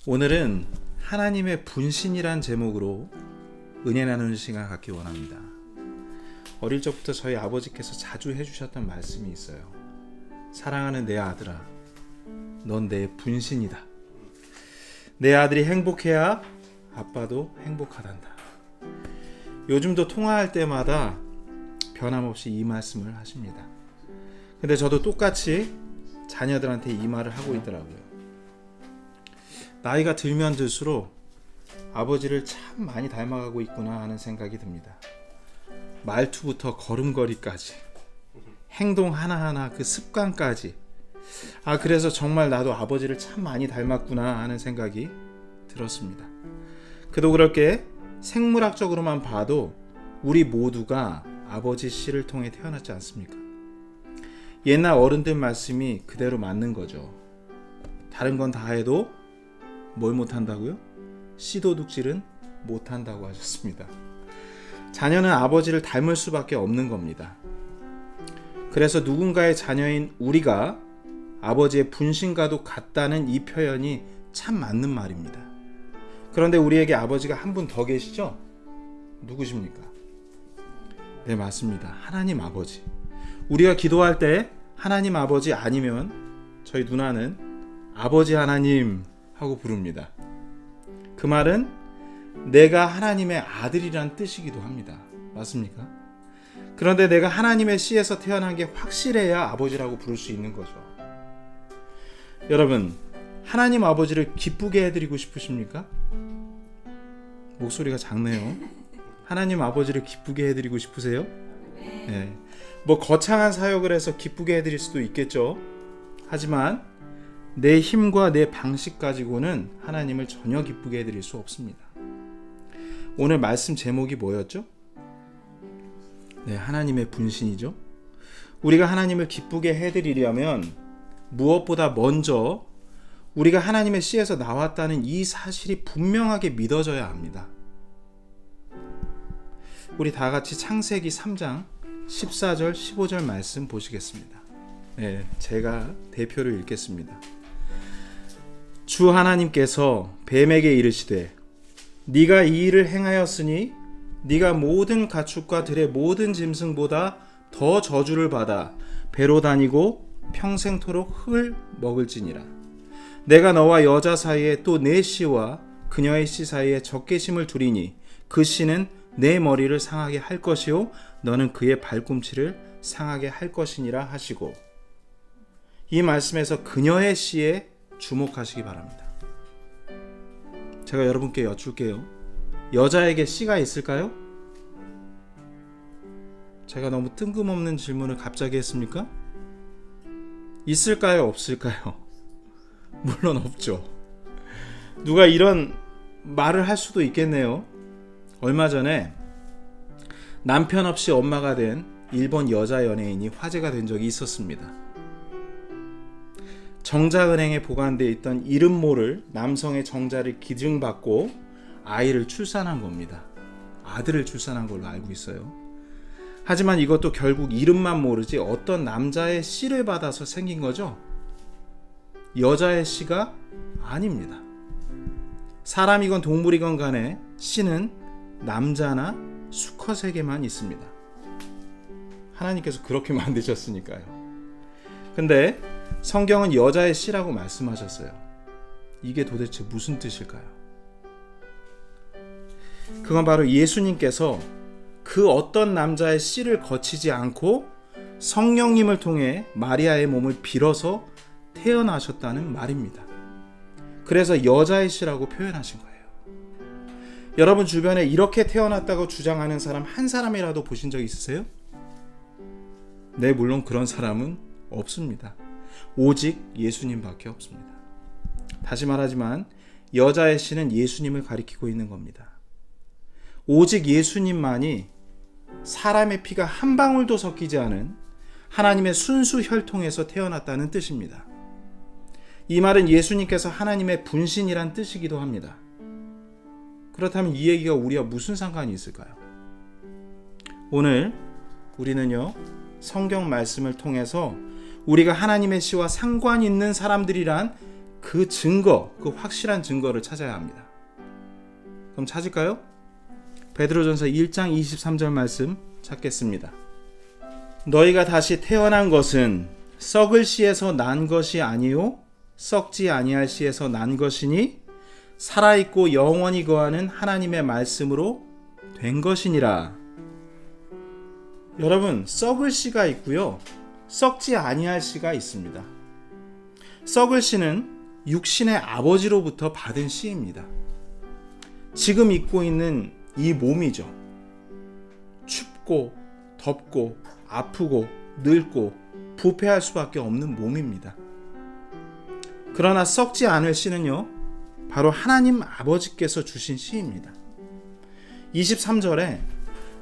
오늘은 하나님의 분신이란 제목으로 은혜 나누는 시간 갖기 원합니다. 어릴 적부터 저희 아버지께서 자주 해주셨던 말씀이 있어요. 사랑하는 내 아들아, 넌 내 분신이다. 내 아들이 행복해야 아빠도 행복하단다. 요즘도 통화할 때마다 변함없이 이 말씀을 하십니다. 근데 저도 똑같이 자녀들한테 이 말을 하고 있더라고요. 나이가 들면 들수록 아버지를 참 많이 닮아가고 있구나 하는 생각이 듭니다. 말투부터 걸음걸이까지, 행동 하나하나 그 습관까지. 그래서 정말 나도 아버지를 참 많이 닮았구나 하는 생각이 들었습니다. 그도 그럴 게 생물학적으로만 봐도 우리 모두가 아버지 씨를 통해 태어났지 않습니까? 옛날 어른들 말씀이 그대로 맞는 거죠. 다른 건 다 해도 뭘 못한다고요? 씨도둑질은 못한다고 하셨습니다. 자녀는 아버지를 닮을 수밖에 없는 겁니다. 그래서 누군가의 자녀인 우리가 아버지의 분신과도 같다는 이 표현이 참 맞는 말입니다. 그런데 우리에게 아버지가 한 분 더 계시죠? 누구십니까? 네, 맞습니다. 하나님 아버지. 우리가 기도할 때 하나님 아버지 아니면 저희 누나는 아버지 하나님 하고 부릅니다. 그 말은 내가 하나님의 아들이란 뜻이기도 합니다. 맞습니까? 그런데 내가 하나님의 씨에서 태어난 게 확실해야 아버지라고 부를 수 있는 거죠. 여러분, 하나님 아버지를 기쁘게 해드리고 싶으십니까? 목소리가 작네요. 하나님 아버지를 기쁘게 해드리고 싶으세요? 네. 뭐 거창한 사역을 해서 기쁘게 해드릴 수도 있겠죠. 하지만 내 힘과 내 방식 가지고는 하나님을 전혀 기쁘게 해드릴 수 없습니다. 오늘 말씀 제목이 뭐였죠? 네, 하나님의 분신이죠. 우리가 하나님을 기쁘게 해드리려면 무엇보다 먼저 우리가 하나님의 씨에서 나왔다는 이 사실이 분명하게 믿어져야 합니다. 우리 다 같이 창세기 3장 14절 15절 말씀 보시겠습니다. 네, 제가 대표를 읽겠습니다. 주 하나님께서 뱀에게 이르시되 네가 이 일을 행하였으니 네가 모든 가축과 들의 모든 짐승보다 더 저주를 받아 배로 다니고 평생토록 흙을 먹을지니라. 내가 너와 여자 사이에 또 내 씨와 그녀의 씨 사이에 적개심을 두리니 그 씨는 내 머리를 상하게 할 것이요 너는 그의 발꿈치를 상하게 할 것이니라 하시고, 이 말씀에서 그녀의 씨에 주목하시기 바랍니다. 제가 여러분께 여쭐게요. 여자에게 씨가 있을까요? 제가 너무 뜬금없는 질문을 갑자기 했습니까? 있을까요? 없을까요? 물론 없죠. 누가 이런 말을 할 수도 있겠네요. 얼마 전에 남편 없이 엄마가 된 일본 여자 연예인이 화제가 된 적이 있었습니다. 정자은행에 보관되어 있던 이름 모를 남성의 정자를 기증받고 아이를 출산한 겁니다. 아들을 출산한 걸로 알고 있어요. 하지만 이것도 결국 이름만 모르지 어떤 남자의 씨를 받아서 생긴 거죠. 여자의 씨가 아닙니다. 사람이건 동물이건 간에 씨는 남자나 수컷에게만 있습니다. 하나님께서 그렇게 만드셨으니까요. 근데 성경은 여자의 씨라고 말씀하셨어요. 이게 도대체 무슨 뜻일까요? 그건 바로 예수님께서 그 어떤 남자의 씨를 거치지 않고 성령님을 통해 마리아의 몸을 빌어서 태어나셨다는 말입니다. 그래서 여자의 씨라고 표현하신 거예요. 여러분 주변에 이렇게 태어났다고 주장하는 사람 한 사람이라도 보신 적 있으세요? 네, 물론 그런 사람은 없습니다. 오직 예수님밖에 없습니다. 다시 말하지만 여자의 씨는 예수님을 가리키고 있는 겁니다. 오직 예수님만이 사람의 피가 한 방울도 섞이지 않은 하나님의 순수 혈통에서 태어났다는 뜻입니다. 이 말은 예수님께서 하나님의 분신이란 뜻이기도 합니다. 그렇다면 이 얘기가 우리와 무슨 상관이 있을까요? 오늘 우리는요, 성경 말씀을 통해서 우리가 하나님의 씨와 상관 있는 사람들이란 그 증거, 그 확실한 증거를 찾아야 합니다. 그럼 찾을까요? 베드로전서 1장 23절 말씀 찾겠습니다. 너희가 다시 태어난 것은 썩을 씨에서 난 것이 아니요 썩지 아니할 씨에서 난 것이니 살아있고 영원히 거하는 하나님의 말씀으로 된 것이니라. 여러분, 썩을 씨가 있고요, 썩지 아니할 씨가 있습니다. 썩을 씨는 육신의 아버지로부터 받은 씨입니다. 지금 입고 있는 이 몸이죠. 춥고 덥고 아프고 늙고 부패할 수밖에 없는 몸입니다. 그러나 썩지 않을 씨는요, 바로 하나님 아버지께서 주신 씨입니다. 23절에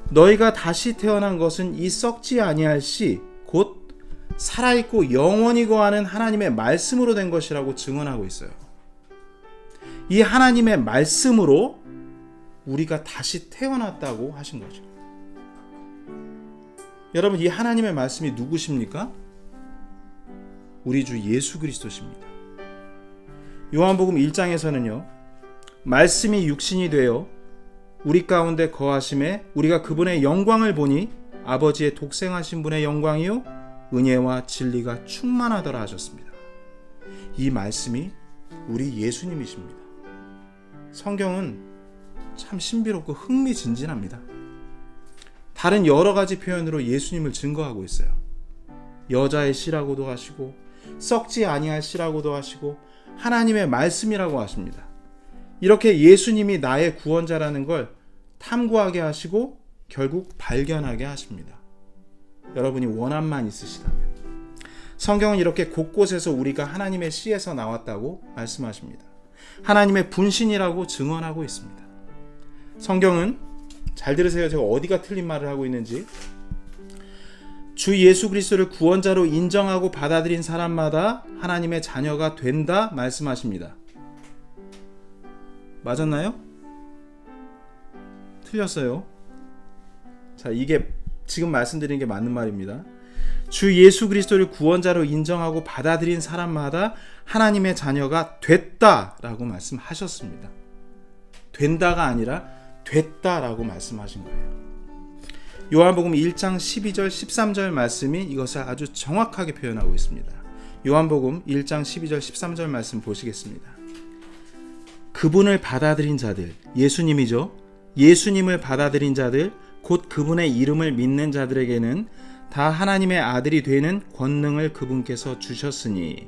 너희가 다시 태어난 것은 이 썩지 아니할 씨 곧 살아있고 영원히 거하는 하나님의 말씀으로 된 것이라고 증언하고 있어요. 이 하나님의 말씀으로 우리가 다시 태어났다고 하신 거죠. 여러분, 이 하나님의 말씀이 누구십니까? 우리 주 예수 그리스도십니다. 요한복음 1장에서는요, 말씀이 육신이 되어 우리 가운데 거하심에 우리가 그분의 영광을 보니 아버지의 독생하신 분의 영광이요 은혜와 진리가 충만하더라 하셨습니다. 이 말씀이 우리 예수님이십니다. 성경은 참 신비롭고 흥미진진합니다. 다른 여러 가지 표현으로 예수님을 증거하고 있어요. 여자의 씨라고도 하시고 썩지 아니할 씨라고도 하시고 하나님의 말씀이라고 하십니다. 이렇게 예수님이 나의 구원자라는 걸 탐구하게 하시고 결국 발견하게 하십니다. 여러분이 원함만 있으시다면. 성경은 이렇게 곳곳에서 우리가 하나님의 씨에서 나왔다고 말씀하십니다. 하나님의 분신이라고 증언하고 있습니다. 성경은, 잘 들으세요. 제가 어디가 틀린 말을 하고 있는지. 주 예수 그리스도를 구원자로 인정하고 받아들인 사람마다 하나님의 자녀가 된다 말씀하십니다. 맞았나요? 틀렸어요. 자, 이게 지금 말씀드리는 게 맞는 말입니다. 주 예수 그리스도를 구원자로 인정하고 받아들인 사람마다 하나님의 자녀가 됐다라고 말씀하셨습니다. 된다가 아니라 됐다라고 말씀하신 거예요. 요한복음 1장 12절 13절 말씀이 이것을 아주 정확하게 표현하고 있습니다. 요한복음 1장 12절 13절 말씀 보시겠습니다. 그분을 받아들인 자들, 예수님이죠. 예수님을 받아들인 자들, 곧 그분의 이름을 믿는 자들에게는 다 하나님의 아들이 되는 권능을 그분께서 주셨으니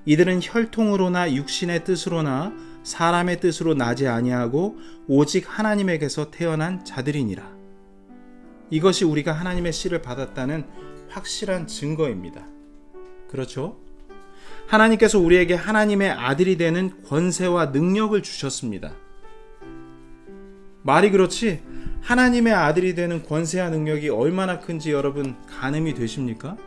이들은 혈통으로나 육신의 뜻으로나 사람의 뜻으로 나지 아니하고 오직 하나님에게서 태어난 자들이니라. 이것이 우리가 하나님의 씨를 받았다는 확실한 증거입니다. 그렇죠? 하나님께서 우리에게 하나님의 아들이 되는 권세와 능력을 주셨습니다. 말이 그렇지 하나님의 아들이 되는 권세와 능력이 얼마나 큰지 여러분 가늠이 되십니까?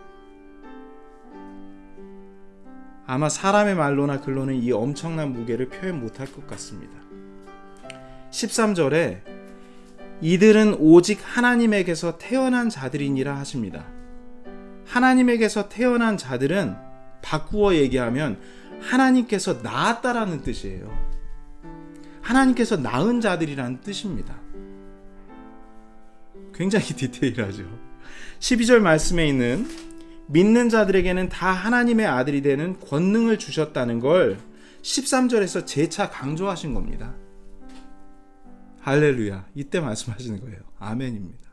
아마 사람의 말로나 글로는 이 엄청난 무게를 표현 못할 것 같습니다. 13절에 이들은 오직 하나님에게서 태어난 자들이니라 하십니다. 하나님에게서 태어난 자들은 바꾸어 얘기하면 하나님께서 낳았다라는 뜻이에요. 하나님께서 낳은 자들이라는 뜻입니다. 굉장히 디테일하죠. 12절 말씀에 있는 믿는 자들에게는 다 하나님의 아들이 되는 권능을 주셨다는 걸 13절에서 재차 강조하신 겁니다. 할렐루야. 이때 말씀하시는 거예요. 아멘입니다.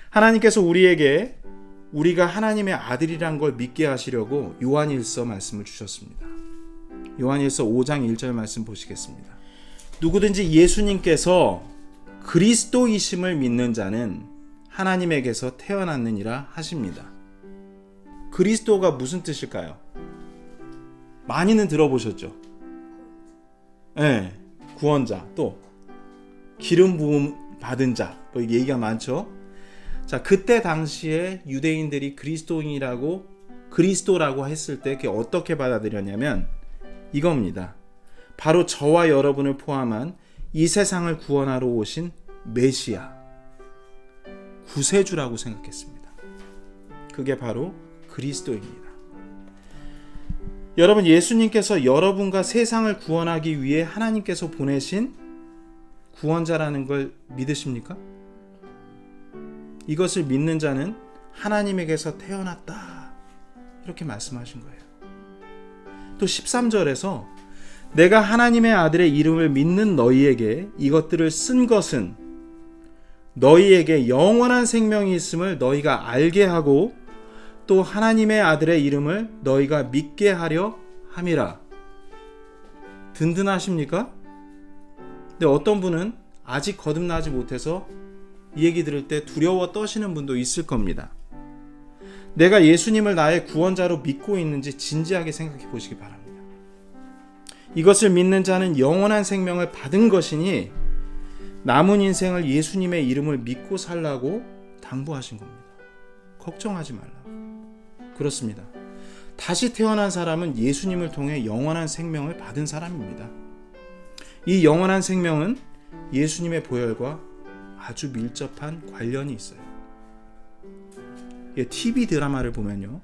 하나님께서 우리에게 우리가 하나님의 아들이란 걸 믿게 하시려고 요한일서 말씀을 주셨습니다. 요한일서 5장 1절 말씀 보시겠습니다. 누구든지 예수님께서 그리스도이심을 믿는 자는 하나님에게서 태어났느니라 하십니다. 그리스도가 무슨 뜻일까요? 많이는 들어보셨죠? 네, 구원자, 또 기름 부음 받은 자, 뭐 얘기가 많죠. 자, 그때 당시에 유대인들이 그리스도라고 했을 때 그게 어떻게 받아들였냐면 이겁니다. 바로 저와 여러분을 포함한 이 세상을 구원하러 오신 메시아, 구세주라고 생각했습니다. 그게 바로 그리스도입니다. 여러분, 예수님께서 여러분과 세상을 구원하기 위해 하나님께서 보내신 구원자라는 걸 믿으십니까? 이것을 믿는 자는 하나님에게서 태어났다, 이렇게 말씀하신 거예요. 또 13절에서 내가 하나님의 아들의 이름을 믿는 너희에게 이것들을 쓴 것은 너희에게 영원한 생명이 있음을 너희가 알게 하고 또 하나님의 아들의 이름을 너희가 믿게 하려 함이라. 든든하십니까? 근데 어떤 분은 아직 거듭나지 못해서 이 얘기 들을 때 두려워 떠시는 분도 있을 겁니다. 내가 예수님을 나의 구원자로 믿고 있는지 진지하게 생각해 보시기 바랍니다. 이것을 믿는 자는 영원한 생명을 받은 것이니 남은 인생을 예수님의 이름을 믿고 살라고 당부하신 겁니다. 걱정하지 말라고. 그렇습니다. 다시 태어난 사람은 예수님을 통해 영원한 생명을 받은 사람입니다. 이 영원한 생명은 예수님의 보혈과 아주 밀접한 관련이 있어요. TV 드라마를 보면요,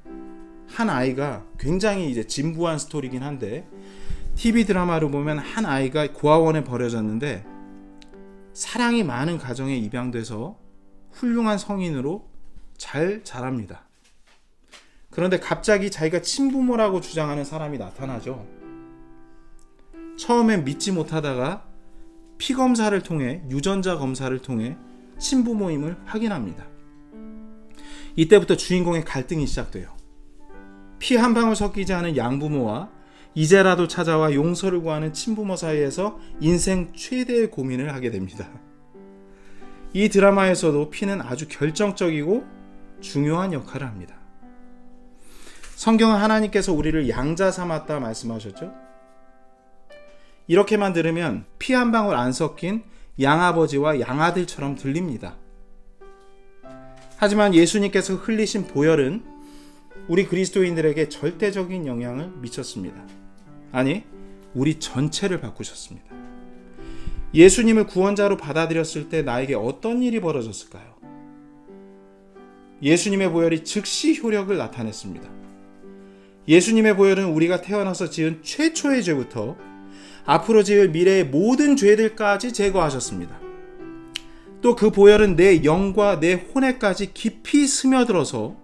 한 아이가 굉장히 이제 진부한 스토리긴 한데, TV 드라마를 보면 한 아이가 고아원에 버려졌는데 사랑이 많은 가정에 입양돼서 훌륭한 성인으로 잘 자랍니다. 그런데 갑자기 자기가 친부모라고 주장하는 사람이 나타나죠. 처음엔 믿지 못하다가 피검사를 통해, 유전자 검사를 통해 친부모임을 확인합니다. 이때부터 주인공의 갈등이 시작돼요. 피 한 방울 섞이지 않은 양부모와 이제라도 찾아와 용서를 구하는 친부모 사이에서 인생 최대의 고민을 하게 됩니다. 이 드라마에서도 피는 아주 결정적이고 중요한 역할을 합니다. 성경은 하나님께서 우리를 양자 삼았다 말씀하셨죠? 이렇게만 들으면 피 한 방울 안 섞인 양아버지와 양아들처럼 들립니다. 하지만 예수님께서 흘리신 보혈은 우리 그리스도인들에게 절대적인 영향을 미쳤습니다. 아니, 우리 전체를 바꾸셨습니다. 예수님을 구원자로 받아들였을 때 나에게 어떤 일이 벌어졌을까요? 예수님의 보혈이 즉시 효력을 나타냈습니다. 예수님의 보혈은 우리가 태어나서 지은 최초의 죄부터 앞으로 지을 미래의 모든 죄들까지 제거하셨습니다. 또 그 보혈은 내 영과 내 혼에까지 깊이 스며들어서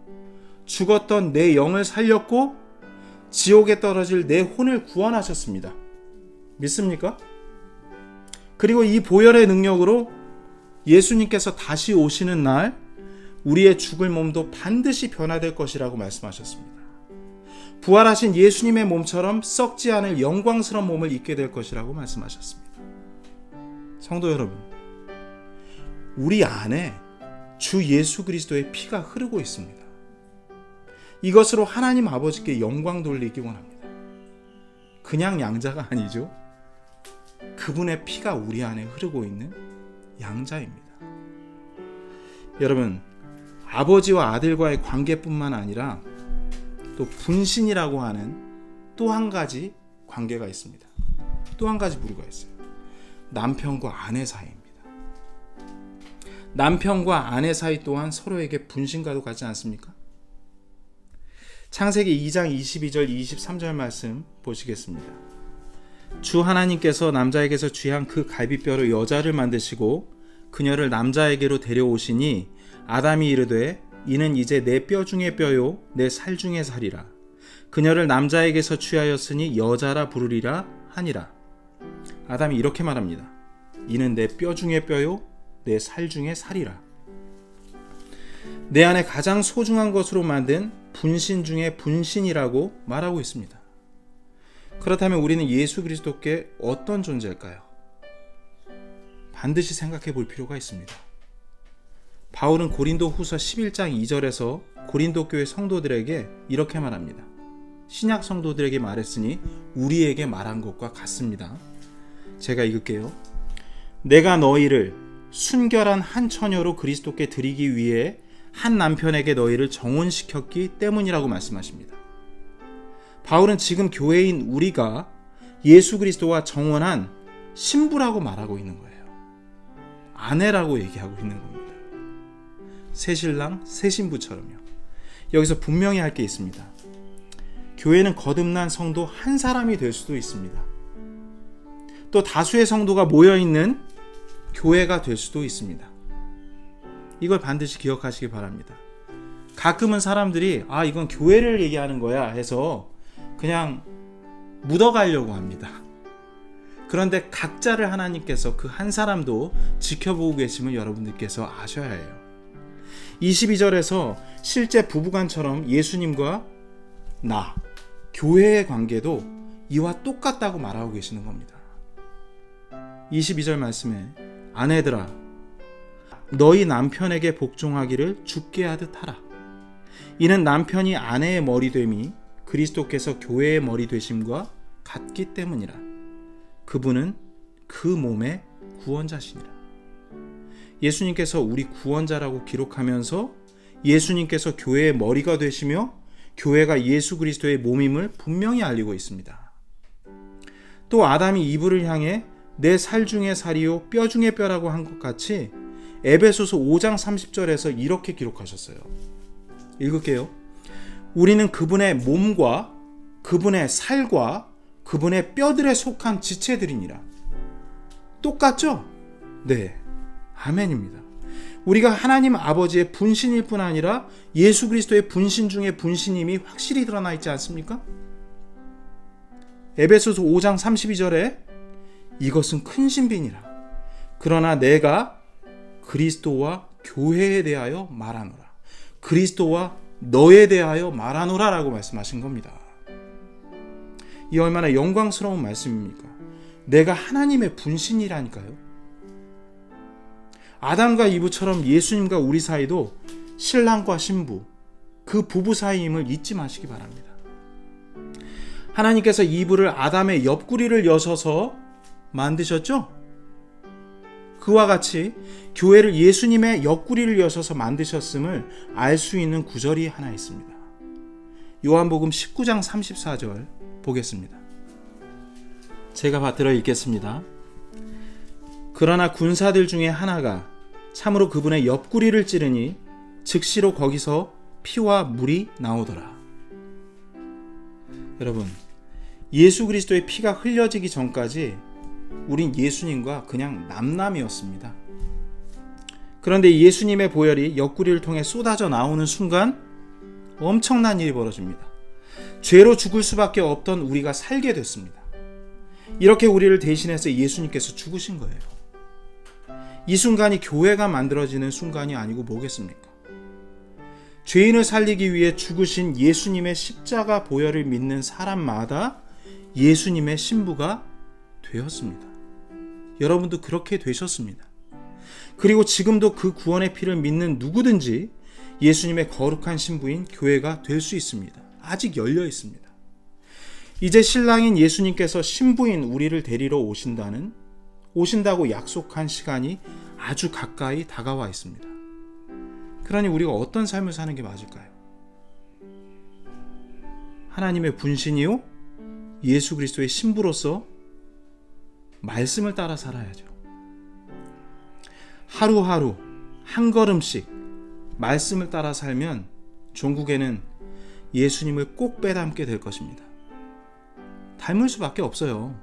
죽었던 내 영을 살렸고 지옥에 떨어질 내 혼을 구원하셨습니다. 믿습니까? 그리고 이 보혈의 능력으로 예수님께서 다시 오시는 날 우리의 죽을 몸도 반드시 변화될 것이라고 말씀하셨습니다. 부활하신 예수님의 몸처럼 썩지 않을 영광스러운 몸을 입게 될 것이라고 말씀하셨습니다. 성도 여러분, 우리 안에 주 예수 그리스도의 피가 흐르고 있습니다. 이것으로 하나님 아버지께 영광 돌리기 원합니다. 그냥 양자가 아니죠. 그분의 피가 우리 안에 흐르고 있는 양자입니다. 여러분, 아버지와 아들과의 관계뿐만 아니라 또 분신이라고 하는 또 한 가지 관계가 있습니다. 또 한 가지 부류가 있어요. 남편과 아내 사이입니다. 남편과 아내 사이 또한 서로에게 분신과도 같지 않습니까? 창세기 2장 22절 23절 말씀 보시겠습니다. 주 하나님께서 남자에게서 취한 그 갈비뼈로 여자를 만드시고 그녀를 남자에게로 데려오시니 아담이 이르되 이는 이제 내 뼈 중의 뼈요 내 살 중의 살이라. 그녀를 남자에게서 취하였으니 여자라 부르리라 하니라. 아담이 이렇게 말합니다. 이는 내 뼈 중의 뼈요 내 살 중의 살이라. 내 안에 가장 소중한 것으로 만든 분신 중의 분신이라고 말하고 있습니다. 그렇다면 우리는 예수 그리스도께 어떤 존재일까요? 반드시 생각해 볼 필요가 있습니다. 바울은 고린도 후서 11장 2절에서 고린도 교회 성도들에게 이렇게 말합니다. 신약 성도들에게 말했으니 우리에게 말한 것과 같습니다. 제가 읽을게요. 내가 너희를 순결한 한 처녀로 그리스도께 드리기 위해 한 남편에게 너희를 정혼시켰기 때문이라고 말씀하십니다. 바울은 지금 교회인 우리가 예수 그리스도와 정혼한 신부라고 말하고 있는 거예요. 아내라고 얘기하고 있는 겁니다. 새 신랑, 새 신부처럼요. 여기서 분명히 할 게 있습니다. 교회는 거듭난 성도 한 사람이 될 수도 있습니다. 또 다수의 성도가 모여있는 교회가 될 수도 있습니다. 이걸 반드시 기억하시기 바랍니다. 가끔은 사람들이 이건 교회를 얘기하는 거야 해서 그냥 묻어가려고 합니다. 그런데 각자를 하나님께서 그 한 사람도 지켜보고 계심을 여러분들께서 아셔야 해요. 22절에서 실제 부부간처럼 예수님과 나, 교회의 관계도 이와 똑같다고 말하고 계시는 겁니다. 22절 말씀에 아내들아 너희 남편에게 복종하기를 주께 하듯 하라. 이는 남편이 아내의 머리됨이 그리스도께서 교회의 머리 되심과 같기 때문이라. 그분은 그 몸의 구원자시니라. 예수님께서 우리 구원자라고 기록하면서 예수님께서 교회의 머리가 되시며 교회가 예수 그리스도의 몸임을 분명히 알리고 있습니다. 또 아담이 이브를 향해 내 살 중에 살이요 뼈 중에 뼈라고 한 것 같이 에베소서 5장 30절에서 이렇게 기록하셨어요. 읽을게요. 우리는 그분의 몸과 그분의 살과 그분의 뼈들에 속한 지체들이니라. 똑같죠? 네, 아멘입니다. 우리가 하나님 아버지의 분신일 뿐 아니라 예수 그리스도의 분신 중에 분신임이 확실히 드러나 있지 않습니까? 에베소서 5장 32절에 이것은 큰 신비니라. 그러나 내가 그리스도와 교회에 대하여 말하노라. 그리스도와 너에 대하여 말하노라 라고 말씀하신 겁니다. 이 얼마나 영광스러운 말씀입니까? 내가 하나님의 분신이라니까요. 아담과 이브처럼 예수님과 우리 사이도 신랑과 신부, 그 부부 사이임을 잊지 마시기 바랍니다. 하나님께서 이브를 아담의 옆구리를 여셔서 만드셨죠? 그와 같이 교회를 예수님의 옆구리를 여셔서 만드셨음을 알 수 있는 구절이 하나 있습니다. 요한복음 19장 34절 보겠습니다. 제가 받들어 읽겠습니다. 그러나 군사들 중에 하나가 참으로 그분의 옆구리를 찌르니 즉시로 거기서 피와 물이 나오더라. 여러분, 예수 그리스도의 피가 흘려지기 전까지 우린 예수님과 그냥 남남이었습니다. 그런데 예수님의 보혈이 옆구리를 통해 쏟아져 나오는 순간 엄청난 일이 벌어집니다. 죄로 죽을 수밖에 없던 우리가 살게 됐습니다. 이렇게 우리를 대신해서 예수님께서 죽으신 거예요. 이 순간이 교회가 만들어지는 순간이 아니고 뭐겠습니까? 죄인을 살리기 위해 죽으신 예수님의 십자가 보혈을 믿는 사람마다 예수님의 신부가 되었습니다. 여러분도 그렇게 되셨습니다. 그리고 지금도 그 구원의 피를 믿는 누구든지 예수님의 거룩한 신부인 교회가 될 수 있습니다. 아직 열려 있습니다. 이제 신랑인 예수님께서 신부인 우리를 데리러 오신다고 약속한 시간이 아주 가까이 다가와 있습니다. 그러니 우리가 어떤 삶을 사는 게 맞을까요? 하나님의 분신이요 예수 그리스도의 신부로서 말씀을 따라 살아야죠. 하루하루 한 걸음씩 말씀을 따라 살면 종국에는 예수님을 꼭 빼닮게 될 것입니다. 닮을 수밖에 없어요.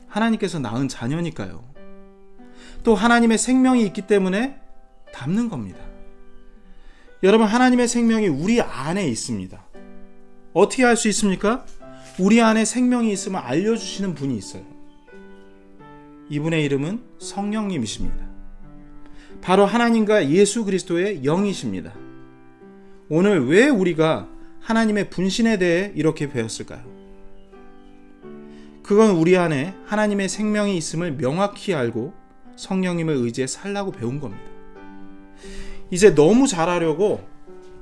하나님께서 낳은 자녀니까요. 또 하나님의 생명이 있기 때문에 닮는 겁니다. 여러분, 하나님의 생명이 우리 안에 있습니다. 어떻게 알 수 있습니까? 우리 안에 생명이 있음을 알려주시는 분이 있어요. 이분의 이름은 성령님이십니다. 바로 하나님과 예수 그리스도의 영이십니다. 오늘 왜 우리가 하나님의 분신에 대해 이렇게 배웠을까요? 그건 우리 안에 하나님의 생명이 있음을 명확히 알고 성령님을 의지해 살라고 배운 겁니다. 이제 너무 잘하려고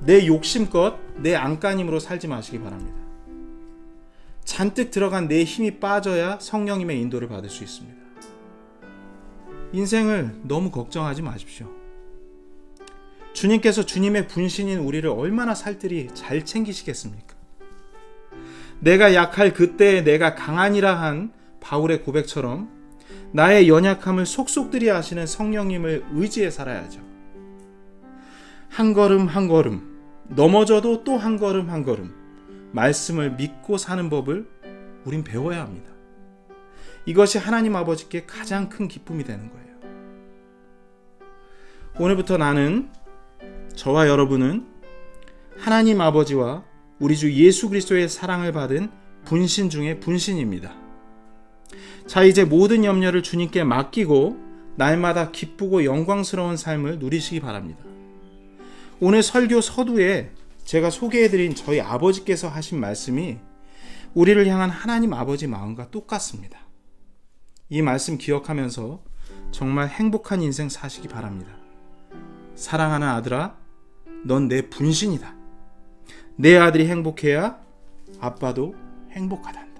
내 욕심껏 내 안간힘으로 살지 마시기 바랍니다. 잔뜩 들어간 내 힘이 빠져야 성령님의 인도를 받을 수 있습니다. 인생을 너무 걱정하지 마십시오. 주님께서 주님의 분신인 우리를 얼마나 살뜰히 잘 챙기시겠습니까? 내가 약할 그때에 내가 강하니라 한 바울의 고백처럼 나의 연약함을 속속들이 아시는 성령님을 의지해 살아야죠. 한 걸음 한 걸음, 넘어져도 또 한 걸음 한 걸음, 말씀을 믿고 사는 법을 우린 배워야 합니다. 이것이 하나님 아버지께 가장 큰 기쁨이 되는 거예요. 오늘부터 저와 여러분은 하나님 아버지와 우리 주 예수 그리스도의 사랑을 받은 분신 중에 분신입니다. 자, 이제 모든 염려를 주님께 맡기고 날마다 기쁘고 영광스러운 삶을 누리시기 바랍니다. 오늘 설교 서두에 제가 소개해드린 저희 아버지께서 하신 말씀이 우리를 향한 하나님 아버지 마음과 똑같습니다. 이 말씀 기억하면서 정말 행복한 인생 사시기 바랍니다. 사랑하는 아들아, 넌 내 분신이다. 내 아들이 행복해야 아빠도 행복하다.